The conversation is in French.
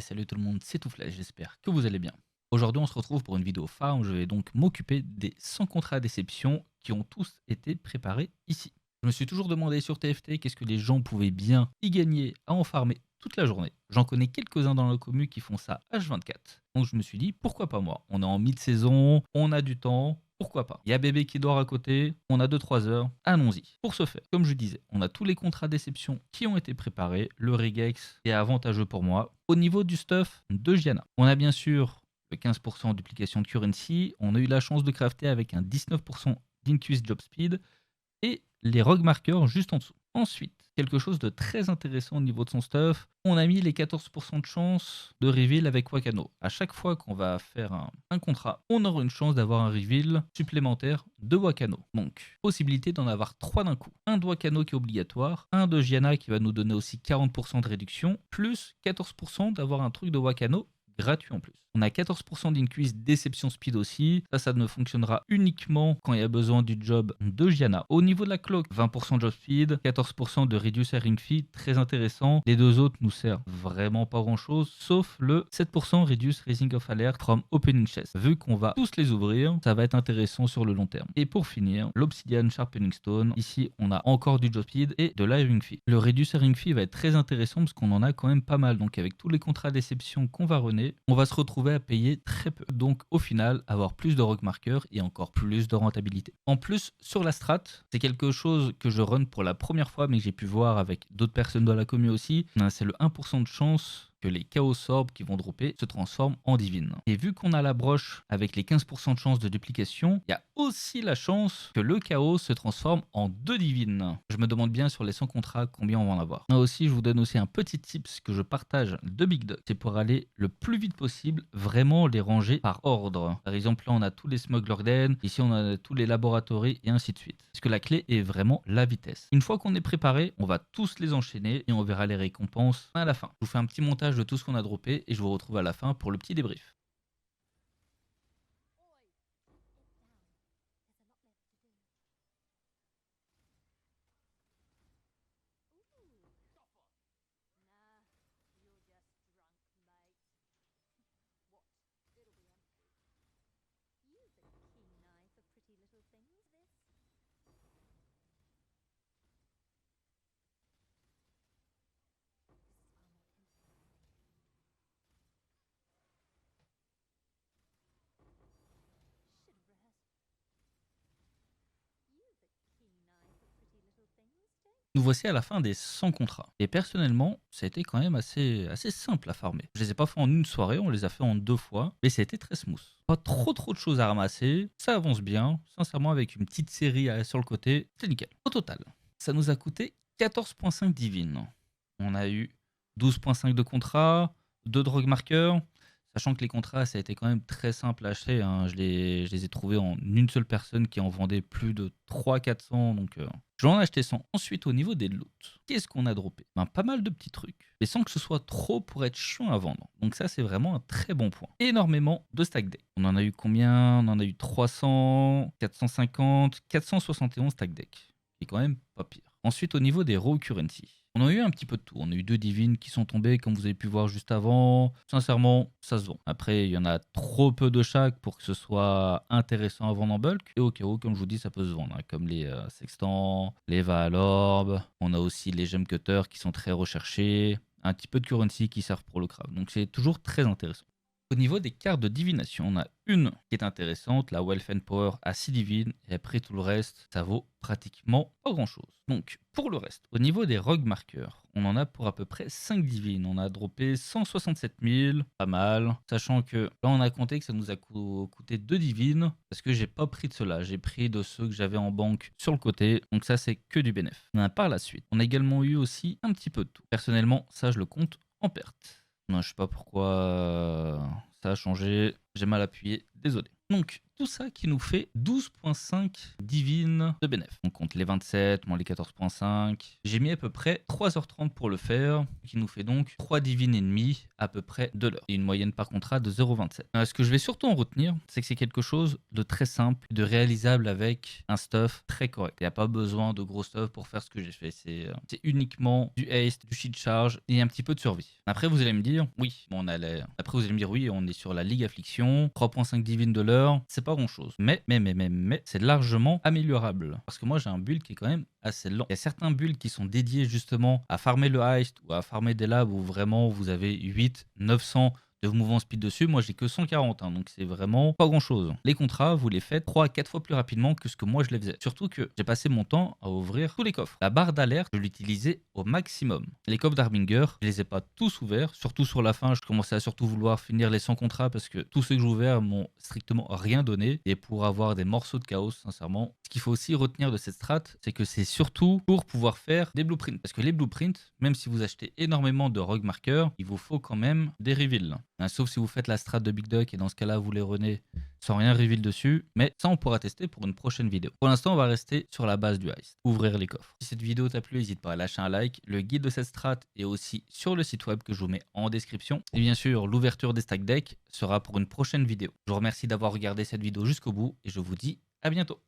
Salut tout le monde, c'est Toufla, j'espère que vous allez bien. Aujourd'hui, on se retrouve pour une vidéo phare où je vais donc m'occuper des 100 contrats à déception qui ont tous été préparés ici. Je me suis toujours demandé sur TFT qu'est-ce que les gens pouvaient bien y gagner à en farmer toute la journée. J'en connais quelques-uns dans la commu qui font ça H24. Donc je me suis dit, pourquoi pas moi? On est en mid-saison, on a du temps, pourquoi pas? Il y a bébé qui dort à côté, on a 2-3 heures, allons-y. Pour ce faire, comme je disais, on a tous les contrats déception qui ont été préparés, le regex est avantageux pour moi. Au niveau du stuff de Gianna, on a bien sûr le 15% en duplication de currency, on a eu la chance de crafter avec un 19% d'increase job speed, et les rogue markers juste en dessous. Ensuite, quelque chose de très intéressant au niveau de son stuff, on a mis les 14% de chance de reveal avec Wakano. À chaque fois qu'on va faire un contrat, on aura une chance d'avoir un reveal supplémentaire de Wakano. Donc, possibilité d'en avoir 3 d'un coup. Un de Wakano qui est obligatoire, un de Gianna qui va nous donner aussi 40% de réduction, plus 14% d'avoir un truc de Wakano gratuit en plus. On a 14% d'increase déception speed aussi. Ça ne fonctionnera uniquement quand il y a besoin du job de Gianna. Au niveau de la clock, 20% job speed, 14% de reduce ring fee, très intéressant. Les deux autres nous servent vraiment pas grand chose, sauf le 7% reduce raising of alert from opening chest. Vu qu'on va tous les ouvrir, ça va être intéressant sur le long terme. Et pour finir, l'obsidian sharpening stone. Ici, on a encore du job speed et de la ring fee. Le reduce ring fee va être très intéressant parce qu'on en a quand même pas mal. Donc avec tous les contrats déception qu'on va runner, on va se retrouver à payer très peu. Donc au final, avoir plus de rock markers et encore plus de rentabilité. En plus, sur la strat, c'est quelque chose que je run pour la première fois, mais que j'ai pu voir avec d'autres personnes dans la commu aussi. C'est le 1% de chance que les chaos orbs qui vont dropper se transforment en divine. Et vu qu'on a la broche avec les 15% de chance de duplication, il y a aussi la chance que le chaos se transforme en 2 divines. Je me demande bien sur les 100 contrats combien on va en avoir. Là aussi, je vous donne aussi un petit tips que je partage de Big Dog. C'est pour aller le plus vite possible, vraiment les ranger par ordre. Par exemple, là, on a tous les Smuggler Den, ici, on a tous les laboratories et ainsi de suite. Parce que la clé est vraiment la vitesse. Une fois qu'on est préparé, on va tous les enchaîner et on verra les récompenses à la fin. Je vous fais un petit montage de tout ce qu'on a droppé et je vous retrouve à la fin pour le petit débrief. Nous voici à la fin des 100 contrats. Et personnellement, ça a été quand même assez simple à farmer. Je les ai pas fait en une soirée, on les a fait en 2 fois, mais ça a été très smooth. Pas trop de choses à ramasser, ça avance bien. Sincèrement, avec une petite série sur le côté, c'est nickel. Au total, ça nous a coûté 14,5 divines. On a eu 12,5 de contrats, 2 drogue marqueurs. Sachant que les contrats, ça a été quand même très simple à acheter, hein. Je les ai trouvés en une seule personne qui en vendait plus de 300-400. Donc, j'en ai acheté 100. Ensuite, au niveau des loots, qu'est-ce qu'on a droppé? Pas mal de petits trucs, mais sans que ce soit trop pour être chiant à vendre. Donc ça, c'est vraiment un très bon point. Énormément de stack deck. On en a eu combien? On en a eu 300, 450, 471 stack deck. C'est quand même pas pire. Ensuite, au niveau des raw currency, on a eu un petit peu de tout. On a eu 2 divines qui sont tombées, comme vous avez pu voir juste avant. Sincèrement, ça se vend. Après, il y en a trop peu de chaque pour que ce soit intéressant à vendre en bulk. Et au cas où, comme je vous dis, ça peut se vendre, hein, comme les sextants, les Vaal Orb. On a aussi les gem cutters qui sont très recherchés. Un petit peu de currency qui servent pour le craft. Donc c'est toujours très intéressant. Au niveau des cartes de divination, on a une qui est intéressante, la Wealth and Power à 6 divines, et après tout le reste, ça vaut pratiquement pas grand chose. Donc, pour le reste, au niveau des rogue markers, on en a pour à peu près 5 divines. On a droppé 167 000, pas mal. Sachant que là, on a compté que ça nous a coûté 2 divines, parce que j'ai pas pris de cela. J'ai pris de ceux que j'avais en banque sur le côté. Donc ça, c'est que du bénéf. On a par la suite, on a également eu aussi un petit peu de tout. Personnellement, ça, je le compte en perte. Non, je sais pas pourquoi ça a changé. J'ai mal appuyé, désolé. Donc, tout ça qui nous fait 12,5 divines de bénéf. On compte les 27 moins les 14,5. J'ai mis à peu près 3h30 pour le faire, ce qui nous fait donc 3 divines et demi à peu près de l'heure. Et une moyenne par contrat de 0,27. Ce que je vais surtout en retenir, c'est que c'est quelque chose de très simple, de réalisable avec un stuff très correct. Il n'y a pas besoin de gros stuff pour faire ce que j'ai fait. C'est uniquement du haste, du shield charge et un petit peu de survie. Après, vous allez me dire, oui, bon, après, vous allez me dire, oui, on est sur la Ligue Affliction, 3,5 divines de l'heure, c'est pas grand chose. Mais, c'est largement améliorable. Parce que moi, j'ai un build qui est quand même assez lent. Il y a certains builds qui sont dédiés justement à farmer le heist ou à farmer des labs où vraiment vous avez 8, 900 de mouvement speed dessus. Moi, j'ai que 140, hein, donc c'est vraiment pas grand chose. Les contrats, vous les faites 3 à 4 fois plus rapidement que ce que moi je les faisais. Surtout que j'ai passé mon temps à ouvrir tous les coffres. La barre d'alerte, je l'utilisais au maximum. Les coffres d'Harbinger, je les ai pas tous ouverts, surtout sur la fin. Je commençais à surtout vouloir finir les 100 contrats parce que tous ceux que j'ai ouverts m'ont strictement rien donné. Et pour avoir des morceaux de chaos, sincèrement, ce qu'il faut aussi retenir de cette strat, c'est que c'est surtout pour pouvoir faire des blueprints. Parce que les blueprints, même si vous achetez énormément de rogue marqueurs, il vous faut quand même des reveals. Sauf si vous faites la strat de Big Duck et dans ce cas-là, vous les renez sans rien reveal dessus. Mais ça, on pourra tester pour une prochaine vidéo. Pour l'instant, on va rester sur la base du heist. Ouvrir les coffres. Si cette vidéo t'a plu, n'hésite pas à lâcher un like. Le guide de cette strat est aussi sur le site web que je vous mets en description. Et bien sûr, l'ouverture des stack decks sera pour une prochaine vidéo. Je vous remercie d'avoir regardé cette vidéo jusqu'au bout et je vous dis à bientôt.